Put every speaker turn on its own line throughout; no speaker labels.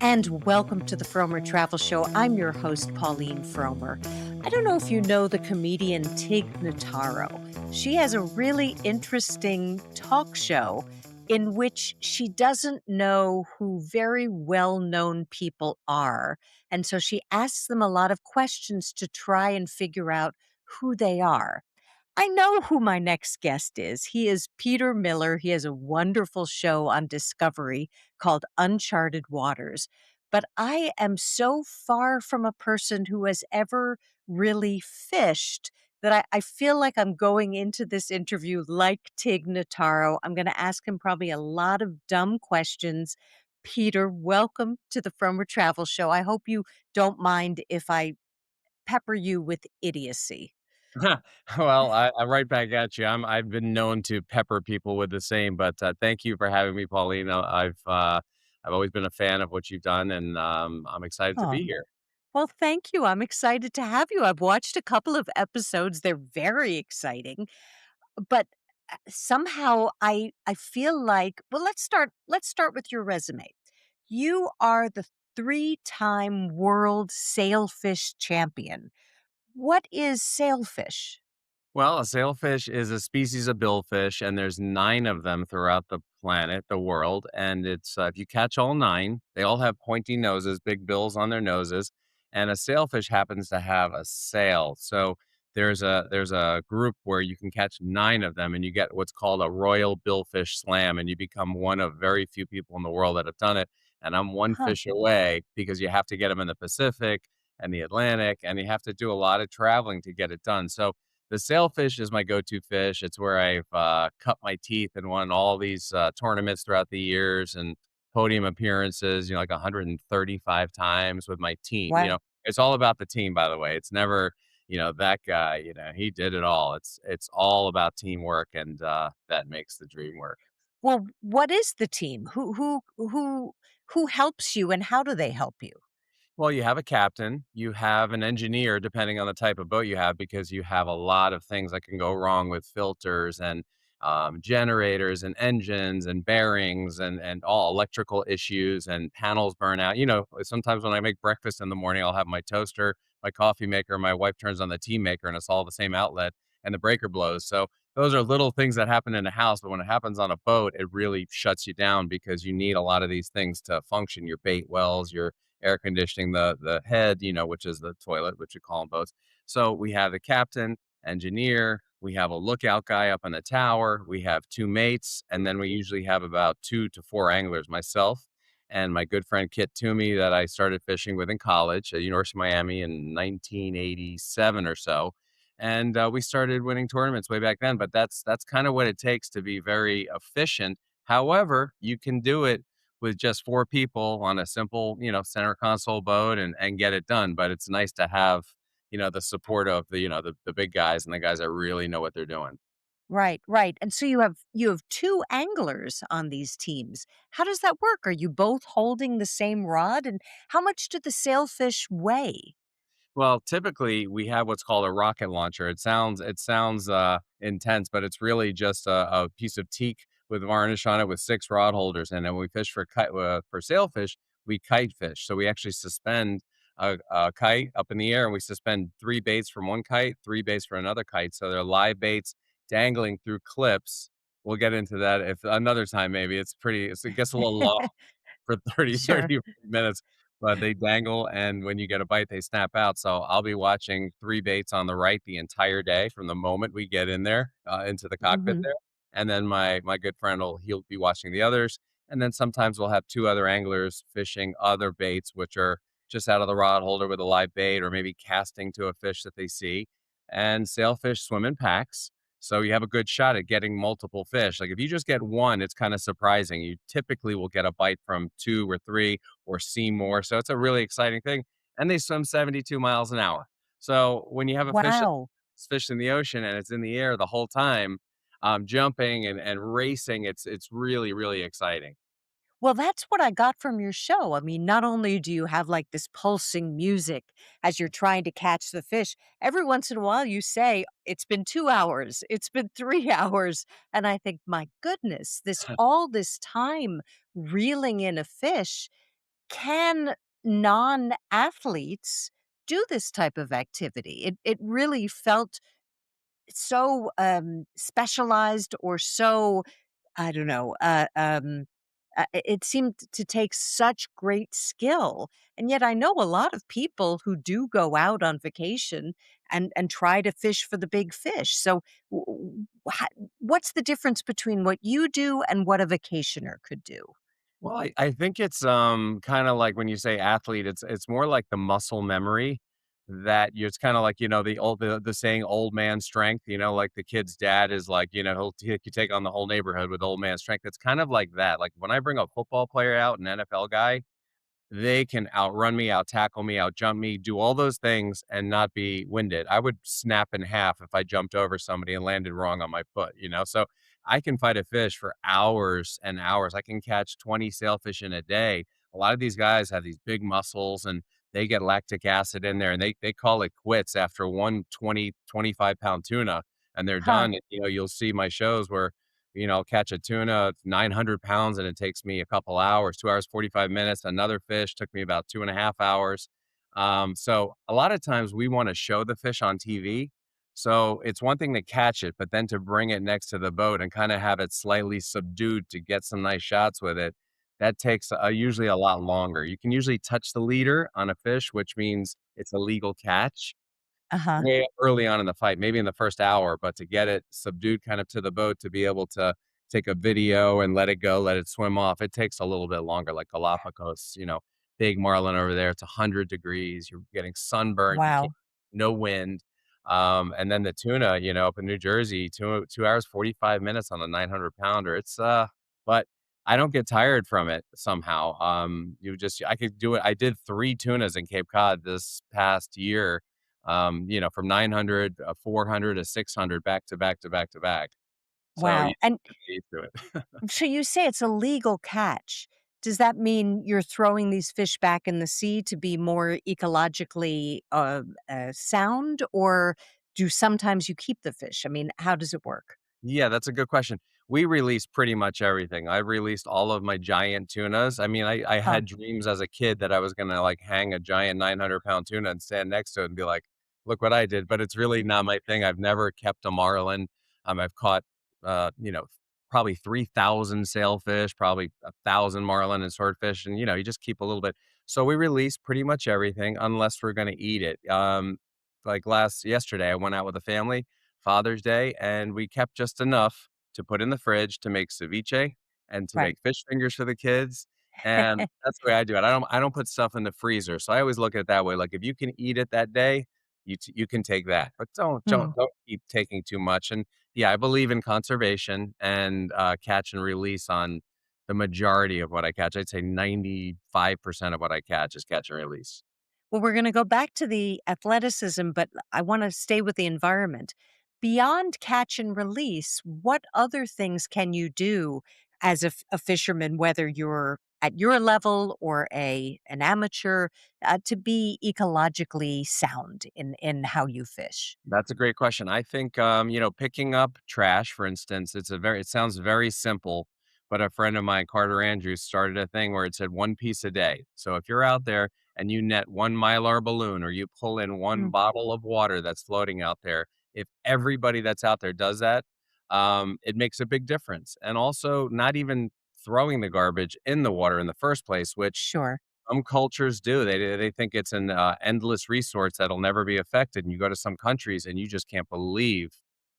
And welcome to the Fromer Travel Show. I'm your host, Pauline Fromer. I don't know if you know the comedian Tig Notaro. She has a really interesting talk show in which she doesn't know who very well known people are. And so she asks them a lot of questions to try and figure out who they are. I know who my next guest is. He is Peter Miller. He has a wonderful show on Discovery called Uncharted Waters. But I am so far from a person who has ever really fished that I feel like I'm going into this interview like Tig Notaro. I'm going to ask him probably a lot of dumb questions. Peter, welcome to the Fromer Travel Show. I hope you don't mind if I pepper you with idiocy.
Well, I'm right back at you. I've been known to pepper people with the same, but thank you for having me, Paulina. I've always been a fan of what you've done, and I'm excited to be here.
Well, thank you. I'm excited to have you. I've watched a couple of episodes. They're very exciting, but somehow I feel like, well, let's start with your resume. You are the three-time world sailfish champion. What is sailfish?
Well, a sailfish is a species of billfish, and there's 9 of them throughout the planet, the world, and it's, if you catch all 9, they all have pointy noses, big bills on their noses, and a sailfish happens to have a sail. So there's a group where you can catch 9 of them, and you get what's called a royal billfish slam, and you become one of very few people in the world that have done it, and I'm 1
Huh.
fish away because you have to get them in the Pacific and the Atlantic, and you have to do a lot of traveling to get it done. So the sailfish is my go-to fish. It's where I've, cut my teeth and won all these, tournaments throughout the years and podium appearances, like 135 times with my team,
Wow.
It's all about the team, by the way. It's never, that guy, he did it all. It's all about teamwork, and, that makes the dream work.
Well, what is the team? Who helps you and how do they help you?
Well, you have a captain, you have an engineer, depending on the type of boat you have, because you have a lot of things that can go wrong with filters and generators and engines and bearings and all electrical issues and panels burn out. Sometimes when I make breakfast in the morning, I'll have my toaster, my coffee maker, my wife turns on the tea maker, and it's all the same outlet, and the breaker blows. So those are little things that happen in a house, but when it happens on a boat, it really shuts you down because you need a lot of these things to function. Your bait wells, your air conditioning, the head, which is the toilet, which we call them both. So we have the captain, engineer, we have a lookout guy up in the tower, we have 2 mates, and then we usually have about 2 to 4 anglers, myself and my good friend Kit Toomey that I started fishing with in college at University of Miami in 1987 or so. And we started winning tournaments way back then, but that's kind of what it takes to be very efficient. However, you can do it with just 4 people on a simple, center console boat and get it done. But it's nice to have, the support of the big guys and the guys that really know what they're doing.
Right, right. And so you have 2 anglers on these teams. How does that work? Are you both holding the same rod? And how much do the sailfish weigh?
Well, typically we have what's called a rocket launcher. It sounds intense, but it's really just a piece of teak with varnish on it with 6 rod holders. And then when we fish for sailfish, we kite fish. So we actually suspend a kite up in the air, and we suspend 3 baits from one kite, 3 baits for another kite. So they're live baits dangling through clips. We'll get into that if another time maybe. It gets a little long for 30,
Sure.
30 minutes, but they dangle, and when you get a bite, they snap out. So I'll be watching 3 baits on the right the entire day from the moment we get in there, into the cockpit
Mhm.
there, and then my good friend he'll be watching the others, and then sometimes we'll have 2 other anglers fishing other baits, which are just out of the rod holder with a live bait or maybe casting to a fish that they see, and sailfish swim in packs, so you have a good shot at getting multiple fish. Like, if you just get 1, it's kinda surprising. You typically will get a bite from 2 or 3 or see more, so it's a really exciting thing, and they swim 72 miles an hour. So, when you have a fish
Wow.
that's fished in the ocean and it's in the air the whole time, jumping and racing, it's really, really exciting.
Well, that's what I got from your show. I mean, not only do you have like this pulsing music as you're trying to catch the fish, every once in a while you say, it's been 2 hours, it's been 3 hours. And I think, my goodness, all this time reeling in a fish. can non-athletes do this type of activity? It really felt so, specialized or so, I don't know, it seemed to take such great skill, and yet I know a lot of people who do go out on vacation and try to fish for the big fish. So, w w ha what's the difference between what you do and what a vacationer could do?
Well, I think it's, kinda like when you say athlete, it's more like the muscle memory that you it's kinda like, the saying "old man strength," like the kid's dad is like, he'll take on the whole neighborhood with old man strength. It's kind of like that. Like, when I bring a football player out, an NFL guy, they can outrun me, out-tackle me, out-jump me, do all those things and not be winded. I would snap in half if I jumped over somebody and landed wrong on my foot, So, I can fight a fish for hours and hours. I can catch 20 sailfish in a day. A lot of these guys have these big muscles, and they get lactic acid in there, and they call it quits after one 25-pound tuna, and they're
Huh,
done. You'll see my shows where I'll catch a tuna, it's 900 pounds, and it takes me a couple hours, 2 hours, 45 minutes. Another fish took me about 2.5 hours. So a lot of times we want to show the fish on TV. So it's one thing to catch it, but then to bring it next to the boat and kind of have it slightly subdued to get some nice shots with it, that takes usually a lot longer. You can usually touch the leader on a fish, which means it's a legal catch
uh-huh.
way early on in the fight, maybe in the first hour, but to get it subdued kind of to the boat to be able to take a video and let it go, let it swim off, it takes a little bit longer, like Galapagos, big marlin over there, it's 100 degrees, you're getting sunburnt, you can't
Wow.
no wind. And then the tuna, up in New Jersey, 2 hours, 45 minutes on a 900 pounder. But I don't get tired from it somehow. I could do it. I did 3 tunas in Cape Cod this past year, from 900, 400 to 600 back to back to back to back. So you
Wow, and
get used to it.
so you say it's a legal catch. Does that mean you're throwing these fish back in the sea to be more ecologically, sound, or do sometimes you keep the fish? I mean, how does it work?
Yeah, that's a good question. We release pretty much everything. I released all of my giant tunas. I mean, I
Huh.
had dreams as a kid that I was gonna, like, hang a giant 900-pound tuna and stand next to it and be like, "Look what I did," but it's really not my thing. I've never kept a marlin. I've caught, uh, you know, probably 3,000 sailfish, probably 1,000 marlin and swordfish, and, you just keep a little bit. So we release pretty much everything unless we're gonna eat it. Like last yesterday, I went out with the family, Father's Day, and we kept just enough to put in the fridge to make ceviche and to
Right.
make fish fingers for the kids, and that's the way I do it. I don't put stuff in the freezer, so I always look at it that way, like, if you can eat it that day, you can take that, but don't
Hmm.
don't don't keep taking too much, and, yeah, I believe in conservation and, catch and release on the majority of what I catch. I'd say 95% of what I catch is catch and release.
Well, we're gonna go back to the athleticism, but I wanna stay with the environment. Beyond catch and release, what other things can you do as a fisherman, whether you're at your level or an amateur, to be ecologically sound in how you fish?
That's a great question. I think, picking up trash, for instance, it sounds very simple, but a friend of mine, Carter Andrews, started a thing where it said one piece a day. So if you're out there and you net one Mylar balloon or you pull in one
Mm,
bottle of water that's floating out there, if everybody that's out there does that, it makes a big difference. And also, not even throwing the garbage in the water in the first place, which
sure.
some cultures do. They think it's an, endless resource that'll never be affected, and you go to some countries, and you just can't believe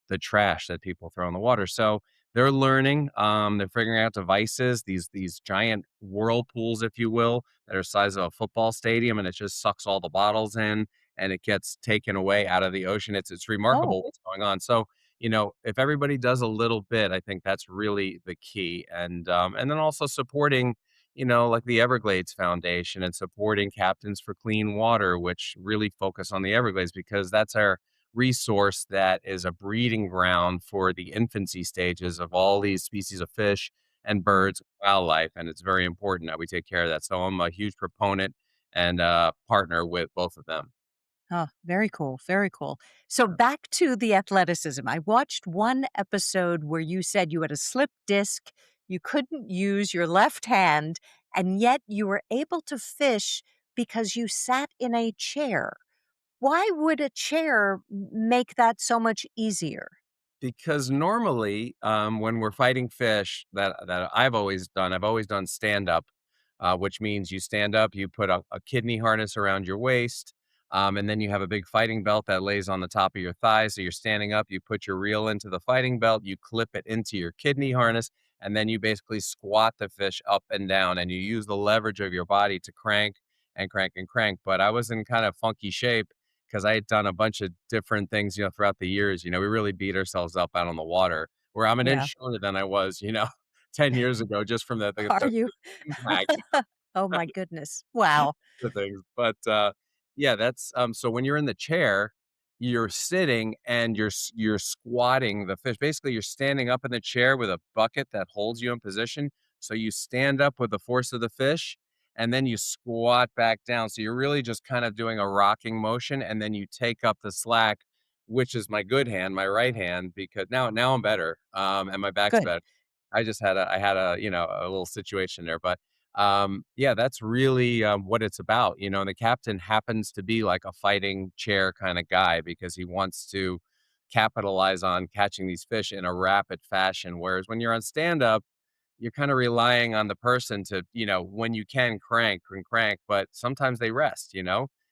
the trash that people throw in the water. So, they're learning, they're figuring out devices, these giant whirlpools, if you will, that are size of a football stadium, and it just sucks all the bottles in, and it gets taken away out of the ocean. It's
Oh,
remarkable what's going on. So, if everybody does a little bit, I think that's really the key, and then also supporting, like the Everglades Foundation and supporting Captains for Clean Water, which really focus on the Everglades because that's our resource that is a breeding ground for the infancy stages of all these species of fish and
mm,
birds, wildlife, and it's very important that we take care of that. So I'm a huge proponent and partner with both of them.
oh, very cool, very cool. So back to the athleticism. I watched one episode where you said you had a slip disc, You couldn't use your left hand, and yet you were able to fish because you sat in a chair. Why would a chair make that so much easier?
Because normally, when we're fighting fish that I've always done stand up, which means you stand up, you put a kidney harness around your waist, and then you have a big fighting belt that lays on the top of your thighs. So you're standing up, you put your reel into the fighting belt, you clip it into your kidney harness, and then you basically squat the fish up and down, and you use the leverage of your body to crank and crank and crank. But I was in kind of funky shape because I had done a bunch of different things, throughout the years. We really beat ourselves up out on the water, where I'm an
Yeah.
inch shorter than I was, 10 years ago, just from
Are
the
you?
impact
Oh my goodness. Wow.
of things. But yeah, that's so when you're in the chair, you're sitting and you're squatting the fish. Basically, you're standing up in the chair with a bucket that holds you in position. So you stand up with the force of the fish and then you squat back down. So you're really just kind of doing a rocking motion and then you take up the slack, which is my good hand, my right hand, because now I'm better. And my back's
Good.
better. I had a a little situation there, but yeah, that's really what it's about. And the captain happens to be like a fighting chair kind of guy because he wants to capitalize on catching these fish in a rapid fashion. Whereas when you're on stand up, you're kind of relying on the person to, when you can crank and crank, but sometimes they rest.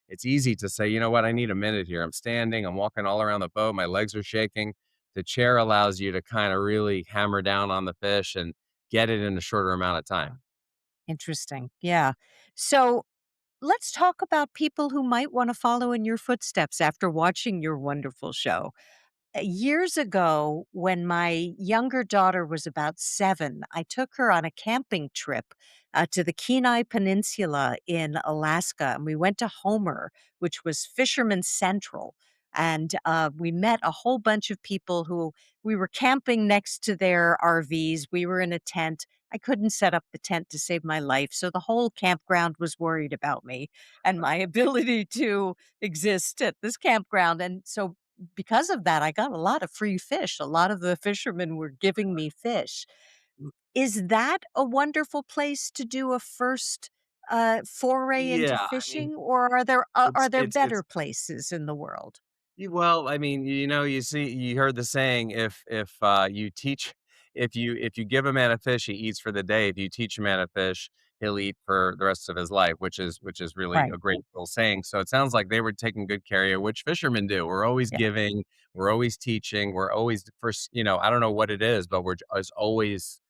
It's easy to say, you know what, I need a minute here. I'm standing, I'm walking all around the boat, my legs are shaking. The chair allows you to kind of really hammer down on the fish and get it in a shorter amount of time.
Interesting. Yeah. So let's talk about people who might want to follow in your footsteps after watching your wonderful show. Years ago, when my younger daughter was about 7, I took her on a camping trip to the Kenai Peninsula in Alaska, and we went to Homer, which was Fisherman Central. And we met a whole bunch of people who we were camping next to their RVs. We were in a tent. I couldn't set up the tent to save my life. So the whole campground was worried about me and my ability to exist at this campground. And so because of that, I got a lot of free fish. A lot of the fishermen were giving me fish. Is that a wonderful place to do a first, foray into
Yeah, I mean,
fishing, or
it's
are there
it's
better
it's
places in the world?
well, I mean, you heard the saying, you teach if you give a man a fish, he eats for the day. If you teach a man a fish, he'll eat for the rest of his life, which is really
Right.
a great little saying. So it sounds like they were taking good care of you, which fishermen do. We're always
Yeah.
giving, we're always teaching, we're always first, I don't know what it is, but we're as always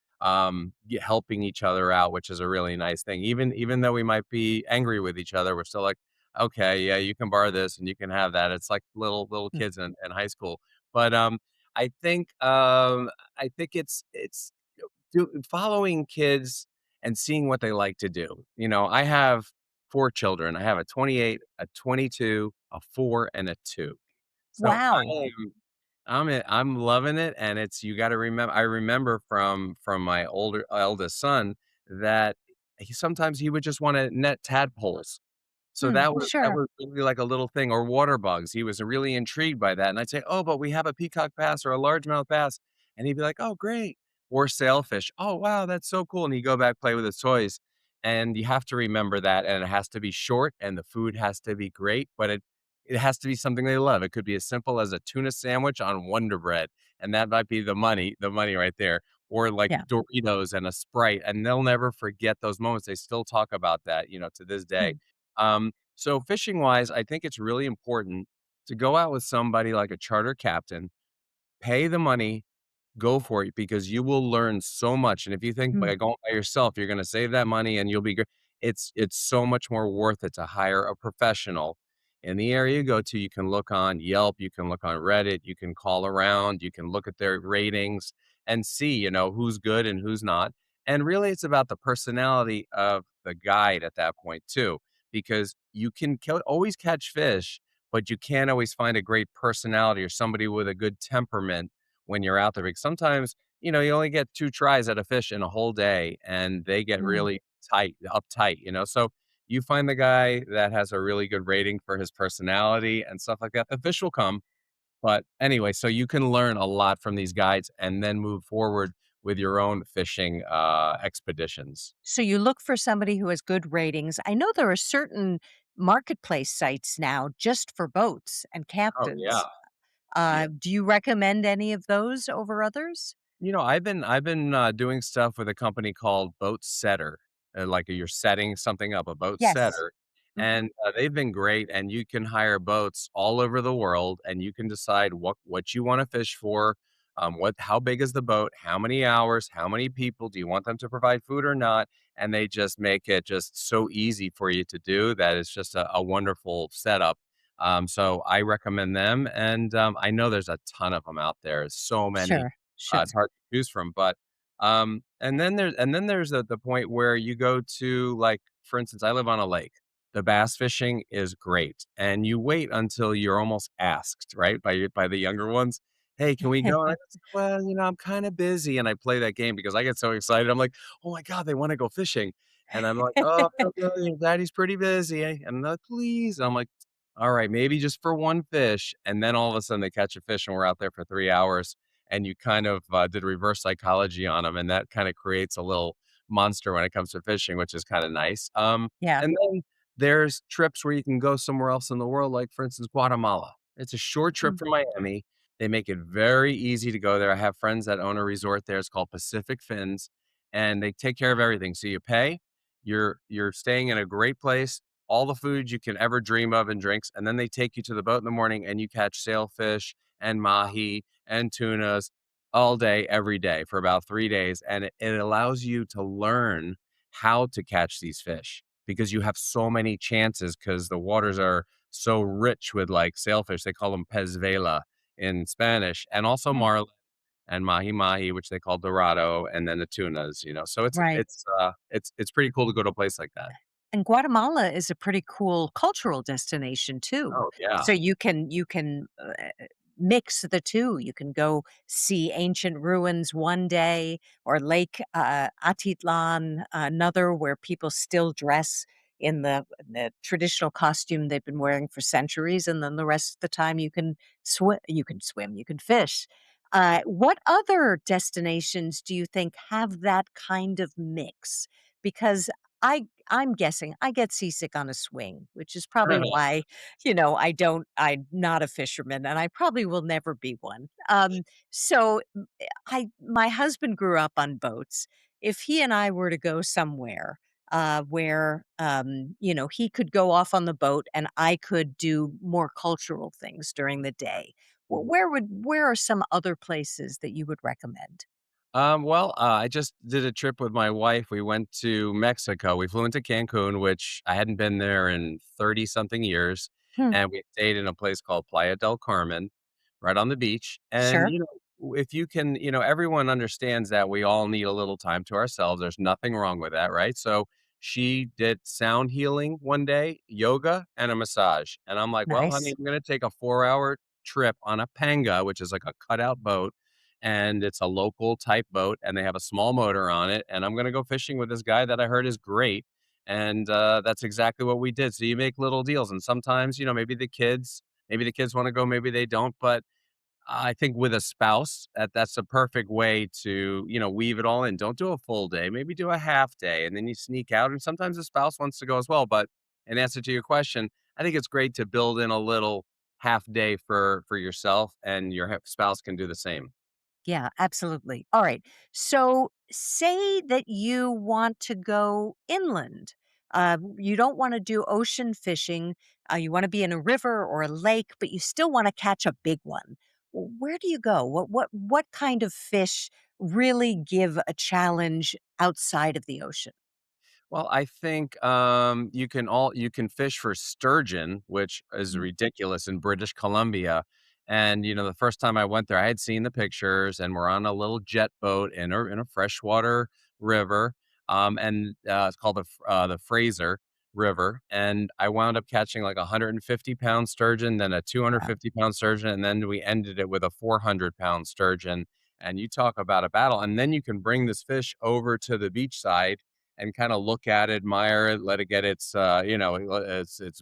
helping each other out, which is a really nice thing. Even though we might be angry with each other, we're still like, okay, yeah, you can borrow this and you can have that. It's like little
Mm,
kids in high school. But I think I think it's following kids and seeing what they like to do. I have 4 children. I have a 28, a 22, a 4, and a 2. So
wow.
I'm loving it, and it's you gotta remember I remember from my eldest son that sometimes he would just wanna net tadpoles. So
Hmm,
that
sure.
was really like a little thing, or water bugs. He was really intrigued by that, and I'd say, "Oh, but we have a peacock bass or a largemouth bass," and he'd be like, "Oh, great." Or sailfish. "Oh, wow, that's so cool," and he'd go back, play with his toys, and you have to remember that, and it has to be short, and the food has to be great, but it has to be something they love. It could be as simple as a tuna sandwich on Wonder Bread, and that might be the money right there, or like
Yeah.
Doritos and a Sprite, and they'll never forget those moments. They still talk about that, to this day.
Hmm,
So fishing wise, I think it's really important to go out with somebody like a charter captain, pay the money, go for it because you will learn so much. And if you think
hmm,
by going by yourself, you're going to save that money and you'll be good, it's so much more worth it to hire a professional in the area you go to. You can look on Yelp, you can look on Reddit, you can call around, you can look at their ratings and see, who's good and who's not. And really, it's about the personality of the guide at that point too, because you can always catch fish, but you can't always find a great personality or somebody with a good temperament when you're out there, because sometimes, you only get 2 tries at a fish in a whole day, and they get
hmm.
really uptight. So you find the guy that has a really good rating for his personality and stuff like that, the fish will come. But anyway, so you can learn a lot from these guides and then move forward with your own fishing expeditions.
So you look for somebody who has good ratings. I know there are certain marketplace sites now just for boats and
Oh yeah.
captains.
Yeah.
Do you recommend any of those over others?
I've been doing stuff with a company called Boat Setter, like you're setting something up, a boat
Yes.
setter,
Mhm.
and they've been great. And you can hire boats all over the world, and you can decide what you want to fish for, how big is the boat, how many hours, how many people, do you want them to provide food or not? And they just make it just so easy for you to do that it's just a wonderful setup. So I recommend them, and I know there's a ton of them out there. So many,
Sure, sure.
it's hard to choose from, but, and then there's the point where you go to, like, for instance, I live on a lake. The bass fishing is great, and you wait until you're almost asked, right, by the younger ones, "Hey, can we go?" And I go, "Well, I'm kinda busy," and I play that game because I get so excited. I'm like, "Oh my god, they wanna go fishing." And I'm like, "Oh, no, daddy's pretty busy," and they're like, "Please." And I'm like, "Alright, maybe just for 1 fish," and then all of a sudden they catch a fish and we're out there for 3 hours, and you kind of, did reverse psychology on them, and that kinda creates a little monster when it comes to fishing, which is kinda nice.
Yeah.
And then there's trips where you can go somewhere else in the world, like, for instance, Guatemala. It's a short trip
Mm.
from Miami. They make it very easy to go there. I have friends that own a resort there. It's called Pacific Fins, and they take care of everything. So you pay, you're staying in a great place, all the food you can ever dream of and drinks, and then they take you to the boat in the morning and you catch sailfish and mahi and tunas all day, every day for about 3 days, and it allows you to learn how to catch these fish because you have so many chances because the waters are so rich with, like, sailfish. They call them pez vela in Spanish, and also
Mm.
marlin and mahi-mahi, which they call dorado, and then the tunas. So it's
Right.
it's, uh, it's it's pretty cool to go to a place like that.
And Guatemala is a pretty cool cultural destination too.
Oh, yeah.
So you can mix the 2. You can go see ancient ruins one day or Lake, Atitlan another, where people still dress in the traditional costume they've been wearing for centuries, and then the rest of the time you can swim, you can fish. What other destinations do you think have that kind of mix? Because I'm guessing I get seasick on a swing, which is probably why, I'm not a fisherman and I probably will never be one. So my husband grew up on boats. If he and I were to go somewhere where he could go off on the boat and I could do more cultural things during the day, where are some other places that you would recommend?
Well, I just did a trip with my wife. We went to Mexico. We flew into Cancun, which I hadn't been there in 30 something years.
Hmm,
And we stayed in a place called Playa del Carmen, right on the beach. And,
sure.
if you can, everyone understands that we all need a little time to ourselves. There's nothing wrong with that, right? So she did sound healing one day, yoga, and a massage. And I'm like, well, honey,
Nice.
I'm going to take a 4-hour trip on a panga, which is like a cutout boat, and it's a local type boat and they have a small motor on it, and I'm gonna go fishing with this guy that I heard is great, and, that's exactly what we did. So you make little deals, and sometimes, maybe the kids wanna go, maybe they don't, but I think with a spouse, that's a perfect way to, weave it all in. Don't do a full day, maybe do a half day, and then you sneak out, and sometimes the spouse wants to go as well, but in answer to your question, I think it's great to build in a little half day for yourself, and your spouse can do the same.
Yeah, absolutely. All right. So, say that you want to go inland. You don't want to do ocean fishing. You want to be in a river or a lake, but you still want to catch a big one. Where do you go? What kind of fish really give a challenge outside of the ocean?
Well, I think, you can fish for sturgeon, which is
Mm.
ridiculous in British Columbia, and, the first time I went there, I had seen the pictures, and we're on a little jet boat in a freshwater river, and, it's called the Fraser River, and I wound up catching, like, a 150-pound sturgeon, then a
Wow.
250-pound sturgeon, and then we ended it with a 400-pound sturgeon, and you talk about a battle, and then you can bring this fish over to the beachside and kinda look at it, admire it, let it get its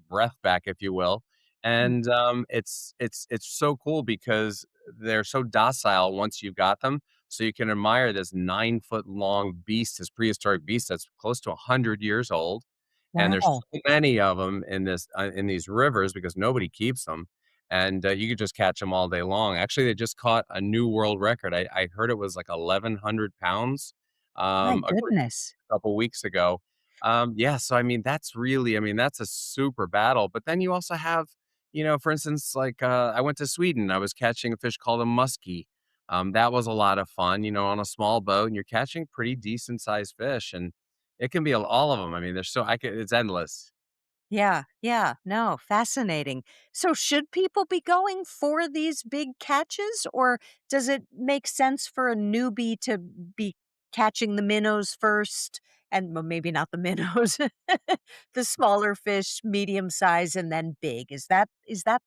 breath back, if you will.
Mm.
And it's so cool because they're so docile once you've got them. So you can admire this 9-foot long beast, this prehistoric beast that's close to 100 years old. And there's
Wow.
so many of them in these rivers because nobody keeps them. And you could just catch them all day long. Actually, they just caught a new world record. I heard it was like 1,100 pounds
My
a
goodness.
couple weeks ago. Yeah, so I mean, that's really, I mean, that's a super battle. But then you also have, for instance, like I went to Sweden. I was catching a fish called a muskie. That was a lot of fun, on a small boat, and you're catching pretty decent sized fish, and it can be all of them. I mean, there's so I could, it's endless.
Yeah, yeah. No, fascinating. So, should people be going for these big catches, or does it make sense for a newbie to be catching the minnows first? And well, maybe not the minnows, the smaller fish, medium size, and then big. Is that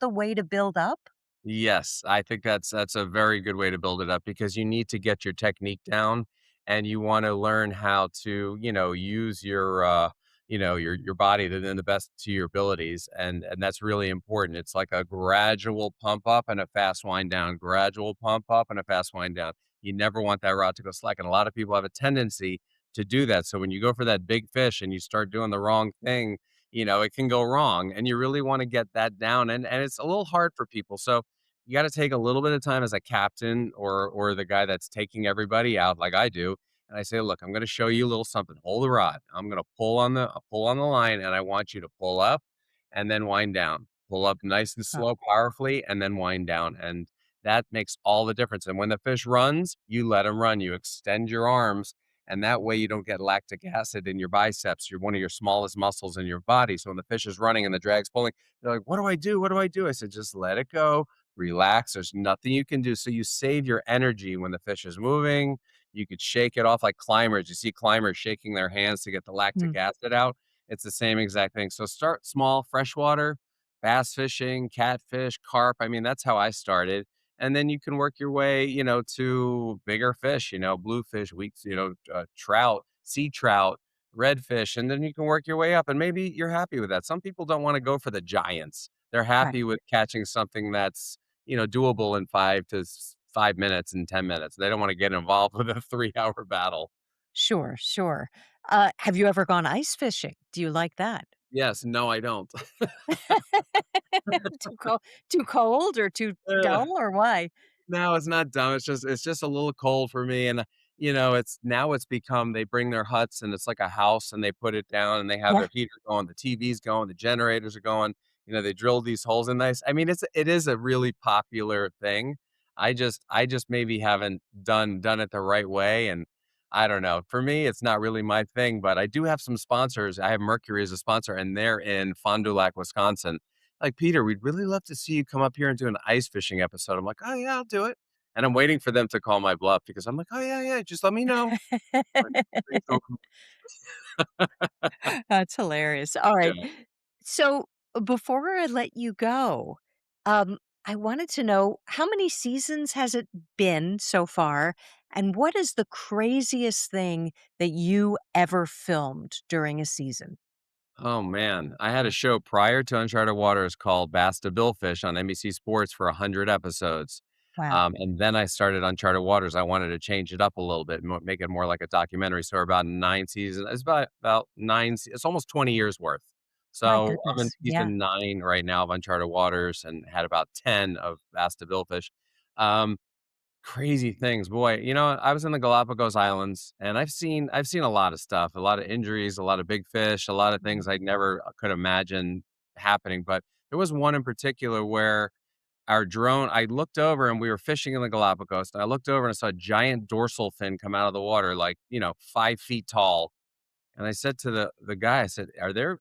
the way to build up?
Yes, I think that's a very good way to build it up because you need to get your technique down and you want to learn how to, use your body to the best to your abilities and that's really important. It's like a gradual pump up and a fast wind down, gradual pump up and a fast wind down. You never want that rod to go slack. And a lot of people have a tendency to do that. So when you go for that big fish and you start doing the wrong thing, it can go wrong and you really want to get that down and it's a little hard for people. So you gotta take a little bit of time as a captain or the guy that's taking everybody out like I do, and I say, "Look, I'm gonna show you a little something. Hold the rod. I'm gonna pull on the line, and I want you to pull up and then wind down. Pull up nice and
Oh,
slow, powerfully, and then wind down." And that makes all the difference. And when the fish runs, you let him run. You extend your arms, and that way you don't get lactic acid in your biceps. You're one of your smallest muscles in your body. So when the fish is running and the drag's pulling, they're like, "What do I do? What do I do?" I said, "Just let it go. Relax. There's nothing you can do." So you save your energy when the fish is moving. You could shake it off like climbers. You see climbers shaking their hands to get the lactic
mm,
acid out. It's the same exact thing. So start small, freshwater, bass fishing, catfish, carp. I mean, that's how I started. And then you can work your way, to bigger fish, bluefish, weeks, trout, sea trout, redfish, and then you can work your way up. And maybe you're happy with that. Some people don't want to go for the giants. They're
right.
happy with catching something that's doable in 5 minutes and 10 minutes. They don't want to get involved with a 3-hour battle.
Sure, sure. Have you ever gone ice fishing? Do you like that?
Yes, no, I don't.
Too cold, too cold or too
Ugh.
dull or why?
No, it's not dumb. It's just a little cold for me, and it's become they bring their huts and it's like a house and they put it down and they have
Yeah.
their heater going, the TV's going, the generators are going. They drilled these holes in nice. I mean, it is a really popular thing. I just maybe haven't done it the right way, and I don't know. For me, it's not really my thing, but I do have some sponsors. I have Mercury as a sponsor, and they're in Fond du Lac, Wisconsin. Like, "Peter, we'd really love to see you come up here and do an ice fishing episode." I'm like, "Oh, yeah, I'll do it." And I'm waiting for them to call my bluff because I'm like, "Oh, yeah, yeah, just let me know." Like, please don't come.
That's hilarious. All
Yeah.
right. So before I let you go, um, I wanted to know how many seasons has it been so far? And what is the craziest thing that you ever filmed during a season?
Oh, man. I had a show prior to Uncharted Waters called Bass to Billfish on NBC Sports for 100 episodes.
Wow.
And then I started Uncharted Waters. I wanted to change it up a little bit, make it more like a documentary. So about 9 seasons. It's about it's almost 20 years worth.
My
So I'm in
goodness. Yeah.
season 9 right now of Uncharted Waters and had about 10 of Bass to Billfish. Um, Crazy things, boy. I was in the Galapagos Islands, and I've seen a lot of stuff, a lot of injuries, a lot of big fish, a lot of
Mhm.
things I never could imagine happening. But there was one in particular where our drone, I looked over and we were fishing in the Galapagos, and I looked over and I saw a giant dorsal fin come out of the water, like 5 feet tall. And I said to the guy, I said, "Are there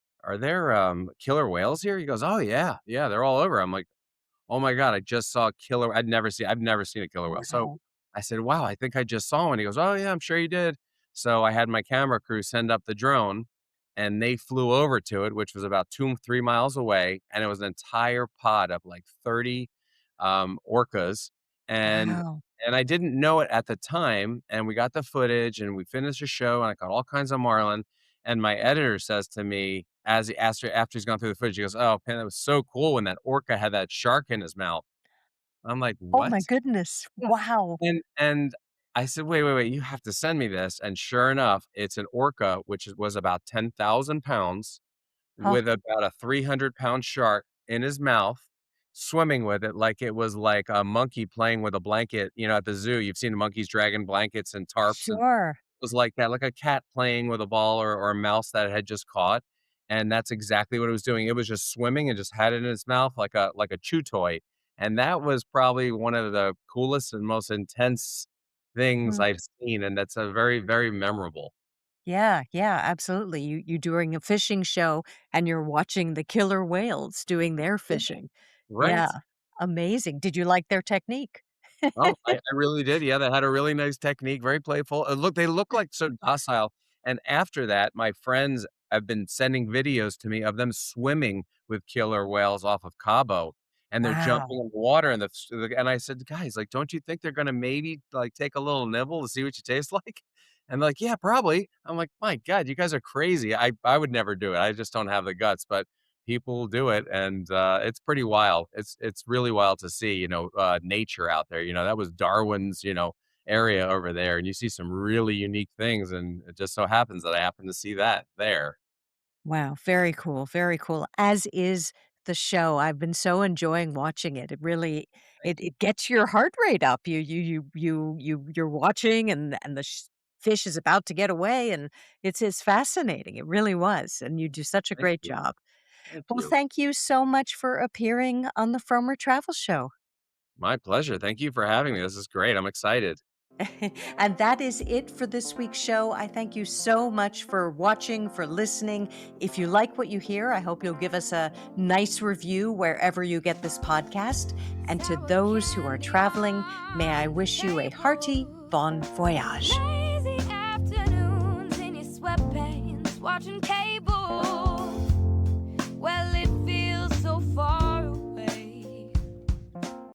killer whales here?" He goes, "Oh yeah, yeah, they're all over." I'm like, "Oh my god, I just saw a killer." I've never seen a killer whale. So
Wow.
I said, "Wow, I think I just saw one." He goes, "Oh yeah, I'm sure you did." So I had my camera crew send up the drone and they flew over to it, which was about 2, 3 miles away. And it was an entire pod of like 30 orcas. And
Wow.
and I didn't know it at the time. And we got the footage and we finished the show and I caught all kinds of marlin. And my editor says to me, as he after he's gone through the footage, he goes, "Oh, man, that was so cool when that orca had that shark in his mouth." I'm like,
Oh my
"What?"
goodness.
Yeah.
Wow.
And I said, "Wait, wait, wait, you have to send me this." And sure enough, it's an orca, which was about 10,000 pounds
Huh.
with about a 300-pound shark in his mouth, swimming with it like it was like a monkey playing with a blanket, at the zoo. You've seen the monkeys dragging blankets and tarps, and
Sure.
was like that, like a cat playing with a ball or a mouse that it had just caught, and that's exactly what it was doing. It was just swimming and just had it in its mouth like a chew toy, and that was probably one of the coolest and most intense things
Mm.
I've seen, and that's a very, very memorable.
Yeah, yeah, absolutely. You doing a fishing show and you're watching the killer whales doing their
Yeah,
fishing.
right.
Yeah, amazing. Did you like their technique?
Oh, I really did, yeah, they had a really nice technique, very playful. They look like so docile, and after that, my friends have been sending videos to me of them swimming with killer whales off of Cabo, and they're jumping
Wow.
in the water, and I said, "Guys, like, don't you think they're gonna maybe, like, take a little nibble to see what you taste like?" And they're like, "Yeah, probably." I'm like, "My god, you guys are crazy." I would never do it, I just don't have the guts, but people do it, and, it's pretty wild. It's really wild to see, nature out there, that was Darwin's, area over there, and you see some really unique things, and it just so happens that I happen to see that there.
Wow, very cool, very cool. As is the show. I've been so enjoying watching it. It really
Thank
it
you.
it gets your heart rate up. You're watching and the fish is about to get away and it's fascinating. It really was. And you do such a
Thank
great
you.
job.
Thank
Well,
you.
thank you so much for appearing on the Fromer Travel Show.
My pleasure. Thank you for having me. This is great. I'm excited.
And that is it for this week's show. I thank you so much for watching, for listening. If you like what you hear, I hope you'll give us a nice review wherever you get this podcast. And to those who are traveling, may I wish you a hearty bon voyage.
Lazy afternoons in your sweatpants, watching cable.